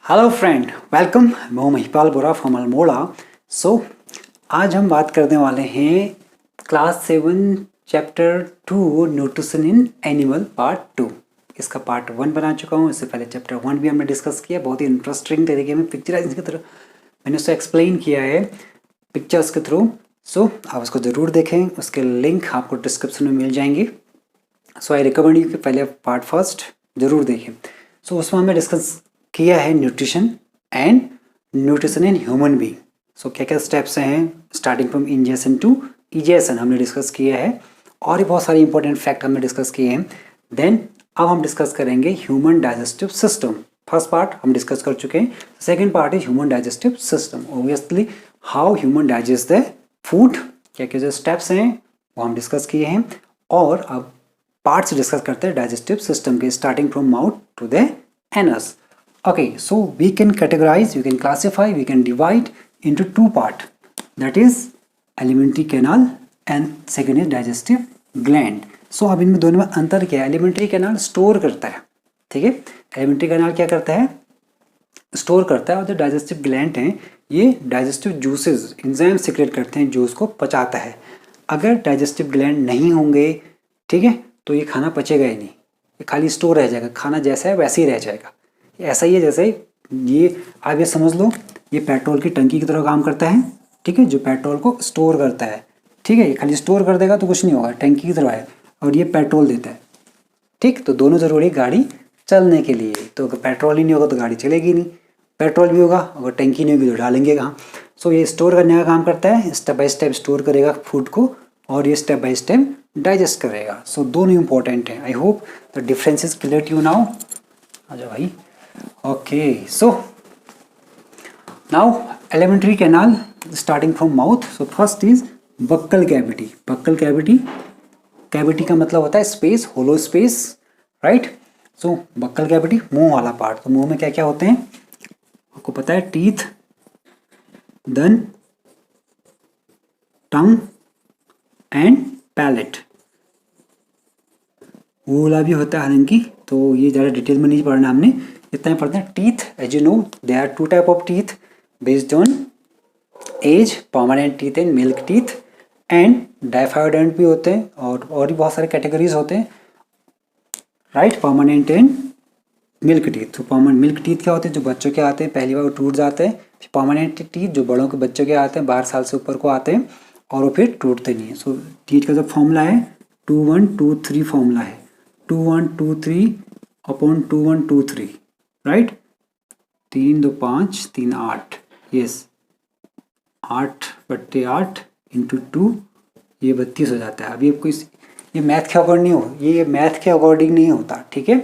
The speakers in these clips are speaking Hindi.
Hello friend, welcome. मैं हूं महिपाल बोरा फ्रॉम अल्मोड़ा। आज हम बात करने वाले हैं class 7 chapter 2 nutrition in animal part 2। इसका पार्ट 1 बना चुका हूं। इससे पहले चैप्टर 1 भी हमने डिस्कस किया। बहुत ही इंटरेस्टिंग तरीके में पिक्चराइज के थ्रू मैंने उसको एक्सप्लेन किया है पिक्चर्स के थ्रू। आप उसको ज़रूर देखें। उसके लिंक आपको डिस्क्रिप्शन में मिल जाएंगे। आई रिकमेंड यू कि पहले पार्ट फर्स्ट ज़रूर देखें। उसमें हमने डिस्कस किया है न्यूट्रिशन इन ह्यूमन बीइंग। क्या क्या स्टेप्स हैं starting from ingestion to egestion हमने डिस्कस किया है, और भी बहुत सारे इंपॉर्टेंट फैक्ट हमने डिस्कस किए हैं। देन अब हम डिस्कस करेंगे human digestive system. First part हम डिस्कस कर चुके हैं। Second part is human digestive system. Obviously how human digest the food, क्या क्या जो स्टेप्स हैं वो हम डिस्कस किए हैं। और अब पार्ट्स डिस्कस करते हैं डाइजेस्टिव सिस्टम के, starting from mouth to the anus. Okay, so we can categorize, we can classify, we can divide into two parts. That is alimentary canal and second is digestive gland. So अब इनमें दोनों में अंतर क्या है? एलिमेंट्री कैनाल स्टोर करता है, ठीक है। एलिमेंट्री कैनाल क्या करता है? स्टोर करता है। और जो डाइजेस्टिव ग्लैंड हैं ये डाइजेस्टिव जूसेस एंजाइम सीक्रेट करते हैं जो उसको पचाता है। अगर डाइजेस्टिव ग्लैंड नहीं होंगे, ठीक है, तो ये खाना पचेगा ही नहीं, ये खाली स्टोर रह जाएगा। खाना जैसा है वैसे ही रह जाएगा। ऐसा ही है जैसे ये, आप ये समझ लो ये पेट्रोल की टंकी की तरह काम करता है, ठीक है, जो पेट्रोल को स्टोर करता है, ठीक है। ये खाली स्टोर कर देगा तो कुछ नहीं होगा, टंकी की तरह है, और ये पेट्रोल देता है, ठीक। तो दोनों ज़रूरी गाड़ी चलने के लिए। तो अगर पेट्रोल ही नहीं होगा तो गाड़ी चलेगी नहीं, पेट्रोल भी होगा अगर टंकी नहीं होगी तो डालेंगे कहाँ। ये स्टोर करने का काम करता है, स्टेप बाय स्टेप स्टोर करेगा फूड को, और ये स्टेप बाय स्टेप डाइजेस्ट करेगा। दोनों इंपॉर्टेंट हैं। I hope the difference is clear to you now. आ जाओ भाई। Okay, so now alimentary canal starting from mouth. First is buccal cavity. Buccal cavity का मतलब होता है स्पेस, होलो स्पेस, राइट। buccal cavity मुंह वाला पार्ट। तो मुंह में क्या क्या होते हैं आपको पता है? Teeth, then tongue and palate. वो वाला भी होता है हालांकि, तो ये ज़्यादा डिटेल में नहीं पढ़ना हमने, इतना ही पढ़ते हैं। Teeth, as you know they are two type of teeth based on age, permanent teeth and milk teeth, and diphyodont भी होते हैं, और भी बहुत सारे कैटेगरीज होते हैं, right. Permanent and milk teeth. तो परमानेंट मिल्क टीथ क्या होते हैं? जो बच्चों के आते हैं, पहली बार वो टूट जाते हैं। परमानेंट टीथ जो बड़ों के बच्चों के आते हैं, 12 साल से ऊपर को आते हैं, और वो फिर टूटते नहीं है। टीथ का जो फॉर्मूला है 2 1 2 3 फॉर्मूला है, 2 1 2 3 अपॉन 2 1 2 3, राइट। 3 2 5 3 8, यस, 8/8 इंटू 2, ये 32 हो जाता है। अभी आपको ये मैथ के अकॉर्डिंग नहीं हो, ये मैथ के अकॉर्डिंग नहीं होता, ठीक है।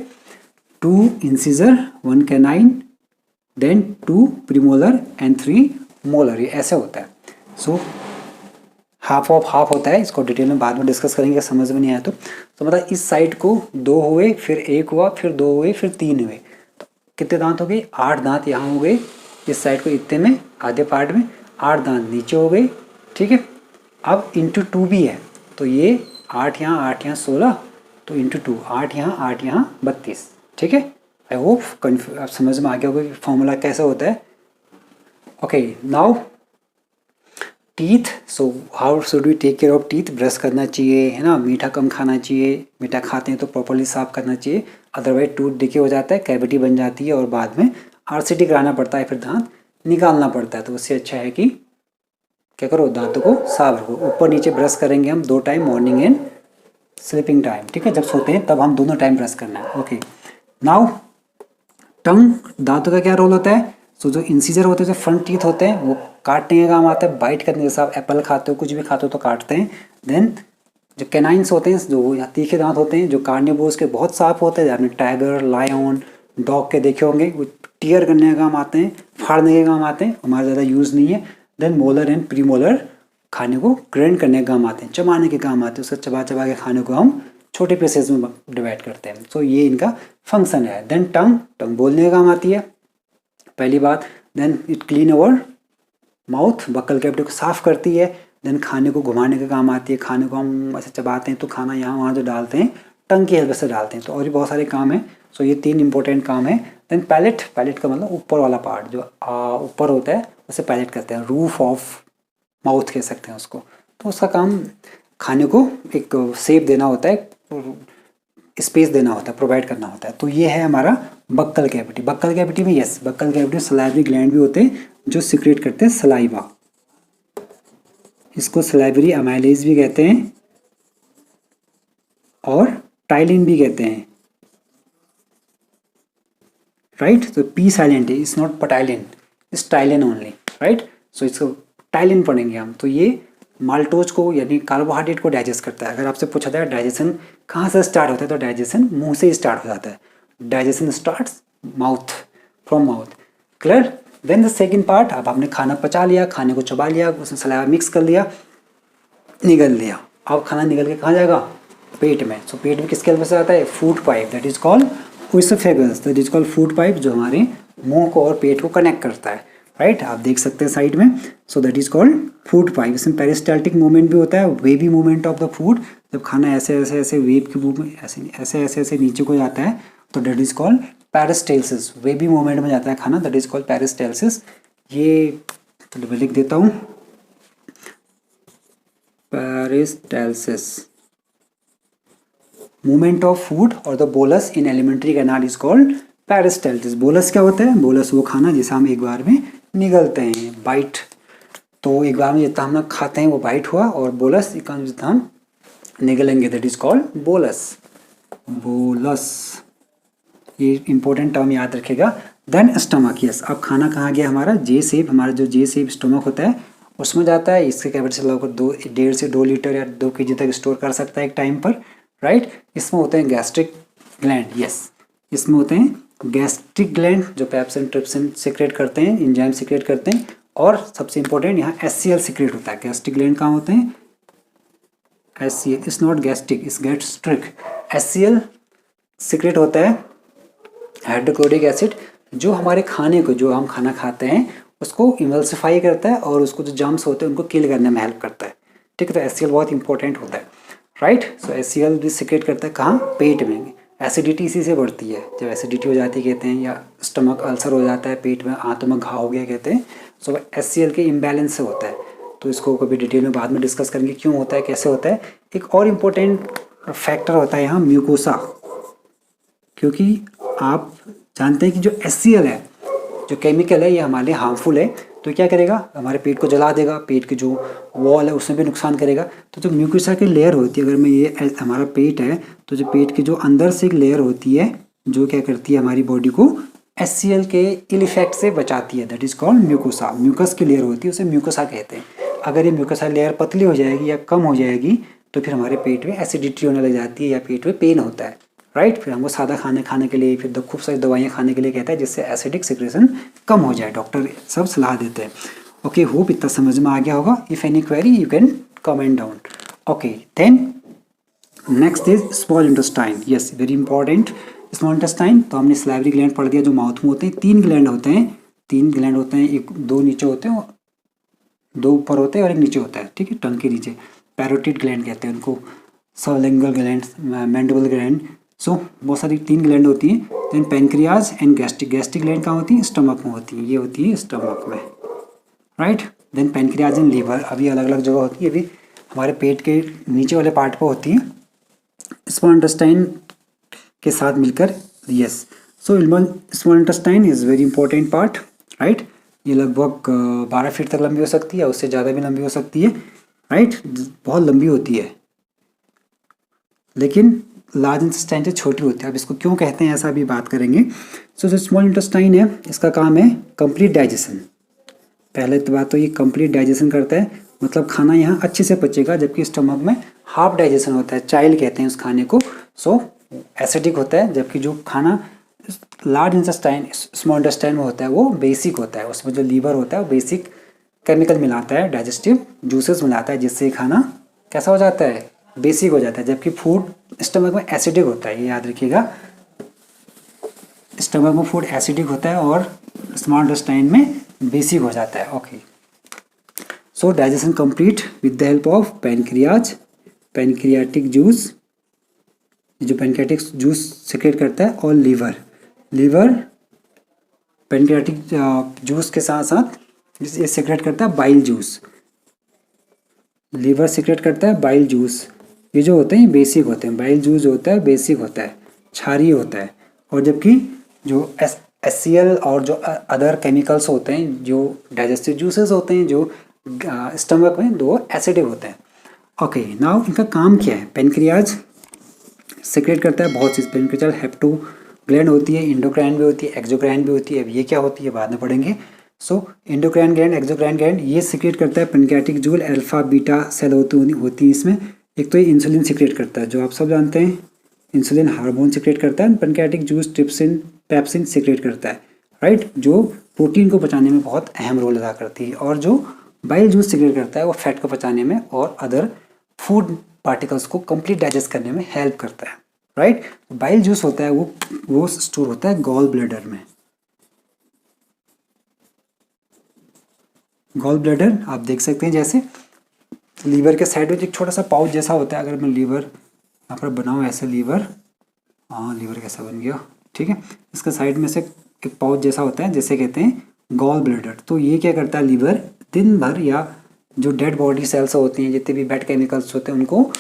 2 incisor 1 canine, then 2 premolar and 3 molar, ये ऐसे होता है। हाफ ऑफ हाफ होता है। इसको डिटेल में बाद में डिस्कस करेंगे, समझ में नहीं आया तो मतलब इस साइड को 2 हुए, फिर 1 हुआ, फिर 2 हुए, फिर 3 हुए, तो कितने दांत हो गए? 8 दांत यहाँ हो गए। इस साइड को इतने में, आधे पार्ट में 8 दांत नीचे हो गए, ठीक है। अब इंटू 2 भी है, तो ये 8 यहाँ 8 यहाँ 16, तो इंटू 2 8 यहाँ 8 यहाँ 32, ठीक है। आई होप आप समझ में आ गया होगा कि फॉर्मूला कैसे होता है। Okay, now teeth. How should we take care of teeth? Brush करना चाहिए, है ना। मीठा कम खाना चाहिए, मीठा खाते हैं तो प्रॉपर्ली साफ करना चाहिए, अदरवाइज टूथ डिके हो जाता है, कैविटी बन जाती है, और बाद में आरसीटी कराना पड़ता है, फिर दांत निकालना पड़ता है। तो उससे अच्छा है कि क्या करो, दांतों को साफ रखो। ऊपर नीचे ब्रश करेंगे हम 2 time, morning and sleeping time, ठीक है। जब सोते हैं तब हम दोनों टाइम ब्रश करना है। ओके, नाउ टंग, दांतों का क्या रोल होता है? जो इंसीजर होते हैं, जो फ्रंट टीथ होते हैं, वो काटने का काम आता है, बाइट करने, जैसे आप एप्पल खाते हो, कुछ भी खाते हो तो काटते हैं। देन जो कैनाइंस होते हैं, जो यहाँ तीखे दांत होते हैं, जो कार्निवोर्स के बहुत साफ होते हैं, आपने टाइगर, लायन, डॉग के देखे होंगे, वो टीयर करने का काम आते हैं, फाड़ने के काम आते हैं, हमारा ज़्यादा यूज़ नहीं है। Then molar and premolar खाने को ग्राइंड करने का काम आते हैं, चबाने के काम आते हैं, उसको चबा चबा के खाने को हम छोटे पीसेस में डिवाइड करते हैं। ये इनका फंक्शन है। देन टंग बोलने का काम आती है, पहली बात। Then it clean our mouth, buccal cavity को साफ करती है। देन खाने को घुमाने का काम आती है, खाने को हम ऐसे चबाते हैं तो खाना यहाँ वहाँ जो डालते हैं टंग की हेल्प से डालते हैं। तो और भी बहुत सारे काम हैं। ये 3 इंपॉर्टेंट काम है। देन पैलेट, पैलेट का मतलब ऊपर वाला पार्ट जो ऊपर होता है उसे पैलेट कहते हैं, रूफ ऑफ माउथ कह सकते हैं उसको। तो उसका काम खाने को एक शेप देना होता है, स्पेस देना होता है, प्रोवाइड करना होता है। तो ये है हमारा बक्कल कैविटी। बक्कल कैविटी में यस, बक्कल कैविटी में सलाइवरी ग्लैंड भी होते हैं जो सिक्रेट करते हैं सलाइवा, इसको सलाइवरी अमाइलेज भी कहते हैं और टाइलिन भी कहते हैं, राइट। तो पी साइलेंट है, it's not ptyalin, it's ptyalin only, right. So इसको टाइलिन पढ़ेंगे हम। तो ये माल्टोज को यानी कार्बोहाइड्रेट को डाइजेस्ट करता है। अगर आपसे पूछा जाए डाइजेशन कहाँ से स्टार्ट होता है तो डाइजेशन मुंह से ही स्टार्ट हो जाता है। Digestion starts mouth, from mouth, clear. Then the second part, अब आपने खाना पचा लिया, खाने को चबा लिया, उसमें सलाइवा मिक्स कर लिया, निगल लिया। अब खाना निकल के कहाँ जाएगा? पेट में। सो पेट में किसके हेल्प से आता है? Food pipe, that is called oesophagus, that is called food pipe, जो हमारे मुंह को और पेट को कनेक्ट करता है, राइट। आप देख सकते हैं साइड में। So that is called food pipe. इसमें पेरिस्टाल्टिक मूवमेंट भी होता है, wavy movement of the food. जब खाना ऐसे ऐसे ऐसे वेव की मूवमेंट ऐसे ऐसे ऐसे नीचे को जाता है तो that is called peristalsis, wavy movement में जाता है खाना, दैट इज कॉल्ड पेरिस्टाल्सिस। ये तो मैं लिख देता हूँ, पेरिस्टाल्सिस, मूवमेंट ऑफ फूड और the bolus in alimentary canal is called peristalsis. Bolus क्या होता है? बोलस वो खाना जिसे हम एक बार में निगलते हैं, बाइट। तो एक बार में जितना हम खाते हैं वो बाइट हुआ, और बोलस जितना हम निगलेंगे that is called bolus, bolus. ये इंपॉर्टेंट टर्म याद रखेगा। Then stomach, yes. अब खाना कहाँ गया हमारा? जे शेप, हमारा जो जे शेप स्टमक होता है उसमें जाता है। इसके कैविटी से लगभग 1.5 से 2 लीटर या 2 kg तक स्टोर कर सकता है एक टाइम पर, राइट। इसमें होते हैं गैस्ट्रिक ग्लैंड, यस। इसमें होते हैं गैस्ट्रिक ग्लैंड जो पेप्सिन ट्रिप्सिन सिक्रेट करते हैं, एंजाइम सिक्रेट करते हैं। और सबसे इंपॉर्टेंट यहाँ HCl सिक्रेट होता है। गैस्ट्रिक ग्लैंड कहाँ होते हैं? HCl is not gastric, is gastric. HCl secrete होता है, हाइड्रोक्लोरिक एसिड, जो हमारे खाने को, जो हम खाना खाते हैं उसको इमल्सिफाई करता है और उसको जो जर्म्स होते हैं उनको किल करने में हेल्प करता है, ठीक है। तो HCl बहुत इंपॉर्टेंट होता है, राइट। सो HCl भी सिक्रेट करता है कहाँ? पेट में। एसिडिटी इसी से बढ़ती है। जब एसिडिटी हो जाती है कहते हैं, या स्टमक अल्सर हो जाता है, पेट में आंतों में घाव हो गया कहते हैं, सो HCl के इम्बैलेंस से होता है। तो इसको कभी डिटेल में बाद में डिस्कस करेंगे क्यों होता है, कैसे होता है। एक और इम्पोर्टेंट फैक्टर होता है यहाँ म्यूकोसा, क्योंकि आप जानते हैं कि जो HCl है, जो केमिकल है, ये हमारे लिए हार्मफुल है। तो क्या करेगा? हमारे पेट को जला देगा, पेट की जो वॉल है उसमें भी नुकसान करेगा। तो जो म्यूकोसा की लेयर होती है, अगर मैं ये हमारा पेट है तो जो पेट की जो अंदर से एक लेयर होती है जो क्या करती है हमारी बॉडी को HCl के इल इफेक्ट से बचाती है, that is called mucosa. Mucus की लेयर होती है, उसे म्यूकोसा कहते हैं। अगर ये म्यूकोसा लेयर पतली हो जाएगी या कम हो जाएगी तो फिर हमारे पेट में एसिडिटी होने लग जाती है या पेट में पेन होता है, राइट। फिर हमको सादा खाने के लिए, फिर खूब सारी दवाइयाँ खाने के लिए कहता है जिससे एसिडिक सिक्रेशन कम हो जाए। डॉक्टर सब सलाह देते हैं। ओके, होप इतना समझ में आ गया होगा। If any query you can comment down. Okay, then next is small intestine, yes, very important. Small intestine, तो हमने सलाइवरी ग्लैंड पढ़ दिया जो माउथ में होते हैं। 3 ग्लैंड होते हैं, 3 ग्लैंड होते हैं, एक 2 नीचे होते हैं, 2 ऊपर होते हैं और एक नीचे होता है, ठीक है, टंग के नीचे। पैरोटिड ग्लैंड कहते हैं उनको, sublingual gland, mandible gland. So बहुत सारी 3 ग्लैंड होती हैं। Then pancreas and gastric, gastric gland कहाँ होती है? स्टमक में होती है, ये होती है स्टमक में, right. Then pancreas and liver, अभी अलग अलग जगह होती है, अभी हमारे पेट के नीचे वाले पार्ट पर होती है स्मॉल इंटेस्टाइन के साथ मिलकर, yes. So small intestine is very important part, right. ये लगभग 12 फीट तक लंबी हो सकती है, उससे ज़्यादा भी लंबी हो सकती है, राइट। बहुत लंबी होती है, लेकिन लार्ज इंटेस्टाइन से छोटी होती है। अब इसको क्यों कहते हैं ऐसा अभी बात करेंगे। सो जो स्मॉल इंटेस्टाइन है इसका काम है कंप्लीट डाइजेशन। पहले तो बात तो ये कंप्लीट डाइजेशन करता है, मतलब खाना यहाँ अच्छे से पचेगा, जबकि स्टमक में हाफ डाइजेशन होता है, चाइल्ड कहते हैं उस खाने को। सो एसिडिक होता है, जबकि जो खाना लार्ज इंटेस्टाइन स्मॉल इंटेस्टाइन में होता है वो बेसिक होता है। उसमें जो लीवर होता है वो बेसिक केमिकल मिलाता है, डाइजेस्टिव जूसेस मिलाता है, जिससे खाना कैसा हो जाता है? बेसिक हो जाता है। जबकि फूड स्टमक में एसिडिक होता है, ये याद रखिएगा। स्टमक में फूड एसिडिक होता है और स्मॉल इंटेस्टाइन में बेसिक हो जाता है। Okay, so digestion complete with the help of pancreas, pancreatic juice, जो पैनक्रियाटिक जूस सिक्रेट करता है, और लीवर, लीवर पेनक्रियाटिक जूस के साथ साथ ये सिक्रेट करता है बाइल जूस। लीवर सिक्रेट करता है बाइल जूस। ये जो होते हैं बेसिक होते हैं, बाइल जूस जो होता है बेसिक होता है, क्षारीय होता है। और जबकि जो HCl और जो अदर केमिकल्स होते हैं, जो डाइजेस्टिव जूसेस होते हैं, जो स्टमक में, वो एसिडिक होते हैं। ओके, नाउ इनका काम क्या है? पेनक्रियाज सिक्रेट करता है बहुत चीज़। पेनक्रियाज हेप्टो ग्लैंड होती है, इंडोक्राइन भी होती है, एक्सोक्राइन भी होती है। अब ये क्या होती है बाद में पढ़ेंगे। So endocrine gland, exocrine gland, ये सिक्रेट करता है pancreatic juice. Alpha beta cell होती है इसमें। एक तो ये इंसुलिन सिक्रेट करता है, जो आप सब जानते हैं, इंसुलिन हार्मोन सिक्रेट करता है। Pancreatic juice trypsin pepsin secrete करता है, राइट, जो प्रोटीन को पचाने में बहुत अहम रोल अदा करती है। और जो बाइल जूस सिक्रेट करता है वो फैट को पचाने में और अदर फूड पार्टिकल्स को कंप्लीट डाइजेस्ट करने में हेल्प करता है, राइट। बाइल जूस होता है वो स्टोर होता है गॉल ब्लैडर में। गॉल ब्लैडर आप देख सकते हैं, जैसे लीवर के साइड में एक छोटा सा पाउच जैसा होता है। अगर मैं लीवर यहाँ पर बनाऊँ ऐसे, लीवर, हाँ लीवर कैसा बन गया, ठीक है। इसका साइड में से एक पाउच जैसा होता है, जैसे कहते हैं गॉल ब्लैडर। तो ये क्या करता है, लीवर दिन भर या जो डेड बॉडी सेल्स होती हैं, जितने भी बैड केमिकल्स होते हैं, उनको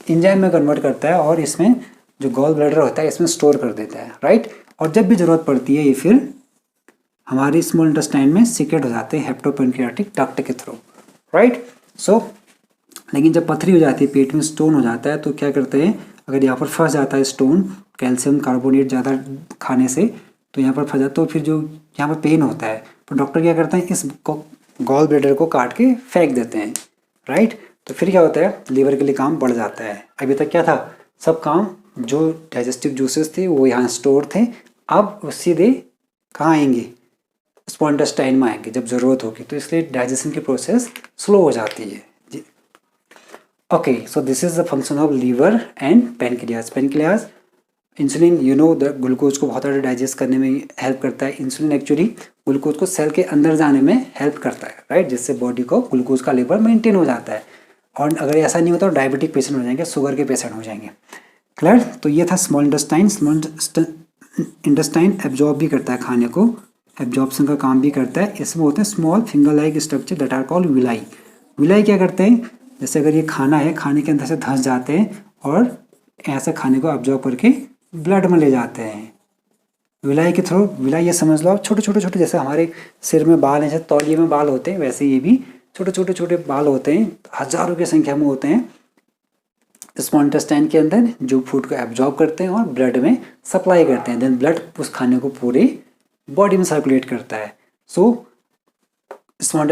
एंजाइम में कन्वर्ट करता है और इसमें जो गॉल ब्लैडर होता है इसमें स्टोर कर देता है, राइट। और जब भी ज़रूरत पड़ती है ये फिर हमारे स्मॉल इंटेस्टाइन में सीक्रेट हो जाते हैं हेप्टोपेनक्रियाटिक डक्ट के थ्रू, राइट। सो लेकिन जब पथरी हो जाती है, पेट में स्टोन हो जाता है, तो क्या करते हैं, अगर यहाँ पर फंस जाता है स्टोन कैल्शियम कार्बोनेट ज़्यादा खाने से, तो यहाँ पर फंस जाता है, तो फिर जो यहाँ पर पेन होता है, तो डॉक्टर क्या करते हैं, इस गॉल ब्लैडर को काट के फेंक देते हैं, राइट। तो फिर क्या होता है, लीवर के लिए काम बढ़ जाता है। अभी तक क्या था, सब काम जो डाइजेस्टिव जूसेस थे वो यहाँ स्टोर थे, अब सीधे कहाँ आएंगे, स्मॉल इंटेस्टाइन में आएंगे जब ज़रूरत होगी। तो इसलिए डाइजेशन की प्रोसेस स्लो हो जाती है जी। Okay, so this is the function of liver and pancreas. Pancreas insulin, you know, the glucose को बहुत ज़्यादा डाइजेस्ट करने में हेल्प करता है। इंसुलिन एक्चुअली ग्लूकोज को सेल के अंदर जाने में हेल्प करता है, राइट, जिससे बॉडी को ग्लूकोज का लेवल मेंटेन हो जाता है। और अगर ऐसा नहीं होता तो डायबिटिक पेशेंट हो जाएंगे, शुगर के पेशेंट हो जाएंगे, क्लियर। तो ये था small intestine. Small intestine absorb भी करता है खाने को, एब्जॉर्प्शन का काम भी करता है। इसमें होते हैं small finger like structure that are called villi. Villi क्या करते हैं, जैसे अगर ये खाना है, खाने के अंदर से धंस जाते हैं और ऐसे खाने को एब्जॉर्ब करके ब्लड में ले जाते हैं विलाई के थ्रू। विलाई ये समझ लो आप, छोटे छोटे जैसे हमारे सिर में बाल हैं, जैसे तौलिए में बाल होते हैं, वैसे ये भी छोटे बाल होते हैं, हजारों की संख्या में होते हैं स्मॉल इंटेस्टाइन के अंदर, जो फूड को एब्जॉर्ब करते हैं और ब्लड में सप्लाई करते हैं। देन ब्लड उस खाने को पूरे बॉडी में सर्कुलेट करता है। सो स्मॉल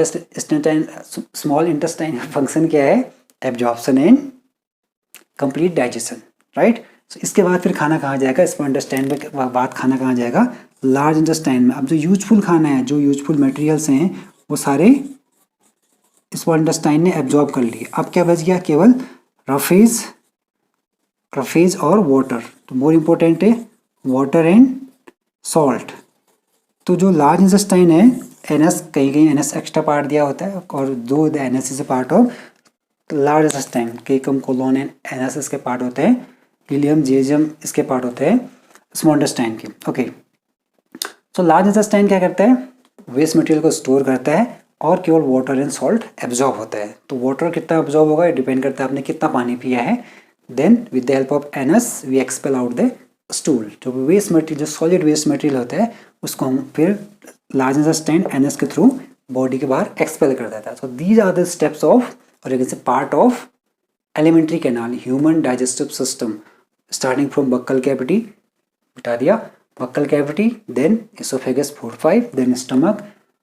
इंटेस्टाइन का फंक्शन क्या है, absorption and complete digestion, right. So इसके बाद फिर खाना कहाँ जाएगा, स्मॉल इंटेस्टाइन में बाद खाना कहाँ जाएगा, लार्ज इंटेस्टाइन में। अब जो यूजफुल खाना है, जो यूजफुल मटेरियल्स हैं, वो सारे स्मॉल इंटेस्टाइन ने एब्जॉर्ब कर लिए। अब क्या बच गया, केवल रफेज और वाटर। तो मोर इम्पोर्टेंट है वाटर एंड सॉल्ट। तो जो लार्ज इंटेस्टाइन है, एनएस, कहीं एनएस एक्स्ट्रा पार्ट दिया होता है, और दो anus is a part of large intestine. Caecum, colon and anus इसके पार्ट होते हैं, इलियम, जेजियम इसके पार्ट होते हैं स्मॉल इंटेस्टाइन के। ओके, सो लार्ज इंटेस्टाइन क्या करता है, वेस्ट मटेरियल को स्टोर करता है और केवल वाटर एंड सॉल्ट एब्जॉर्ब होता है। तो वाटर कितना एब्जॉर्ब होगा, डिपेंड करता है आपने कितना पानी पिया है। Then with the help of anus we expel out the stool. जो वेस्ट मटेरियल, जो सॉलिड वेस्ट मटेरियल होता है, उसको हम फिर लार्ज इंटेस्टाइन एनएस के थ्रू बॉडी के बाहर एक्सपेल कर देता है। So these are the steps of, और एक part of alimentary canal, human digestive system, starting from buccal cavity, बता दिया buccal cavity, then oesophagus 4-5, then stomach,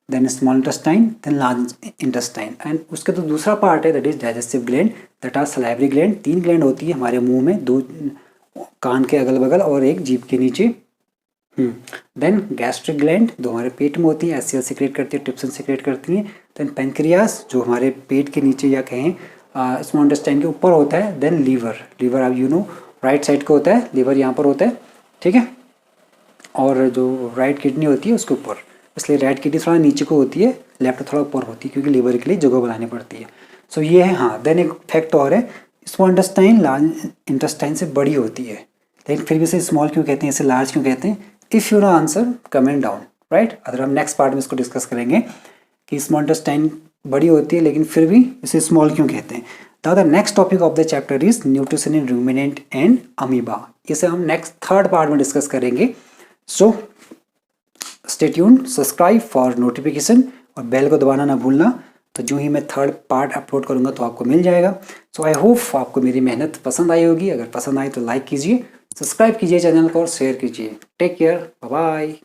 then small intestine, then large intestine. And उसके तो दूसरा पार्ट है, that is digestive gland, that are salivary gland. 3 gland होती है हमारे मुंह में, 2 कान के अगल बगल और एक जीभ के नीचे। देन गैस्ट्रिक ग्लैंड, जो हमारे पेट में होती है, एसियल सिक्रेट करती है, ट्रिप्सिन सिक्रेट करती है। देन पेनक्रियास, जो हमारे पेट के नीचे या कहें स्मॉल इंटेस्टाइन के ऊपर होता है। देन लीवर आप यू नो राइट साइड का होता है, लीवर यहाँ पर होता है, ठीक है। और जो राइट किडनी होती है उसके ऊपर, इसलिए राइट किडनी थोड़ा नीचे को होती है, लेफ्ट थोड़ा ऊपर होती है, क्योंकि लीवर के लिए जगह बनानी पड़ती है। सो ये है। हाँ, देन एक फैक्ट और है, स्मॉल इंटेस्टाइन लार्ज इंटेस्टाइन से बड़ी होती है, लेकिन फिर भी इसे स्मॉल क्यों कहते हैं, इसे लार्ज क्यों कहते हैं? If you know answer, comment down. Right. अगर हम नेक्स्ट पार्ट में इसको डिस्कस करेंगे कि स्मॉल इंटेस्टाइन बड़ी होती है लेकिन फिर भी इसे स्मॉल क्यों कहते हैं। The next topic of the chapter is nutrition in ruminant and amoeba. इसे हम नेक्स्ट थर्ड पार्ट में डिस्कस करेंगे। So stay tuned, subscribe for notification और बेल को दबाना ना भूलना, तो जो ही मैं थर्ड पार्ट अपलोड करूँगा तो आपको मिल जाएगा। सो आई होप आपको मेरी मेहनत पसंद आई होगी। अगर पसंद आई तो लाइक कीजिए, सब्सक्राइब कीजिए चैनल को और शेयर कीजिए। Take care, bye bye.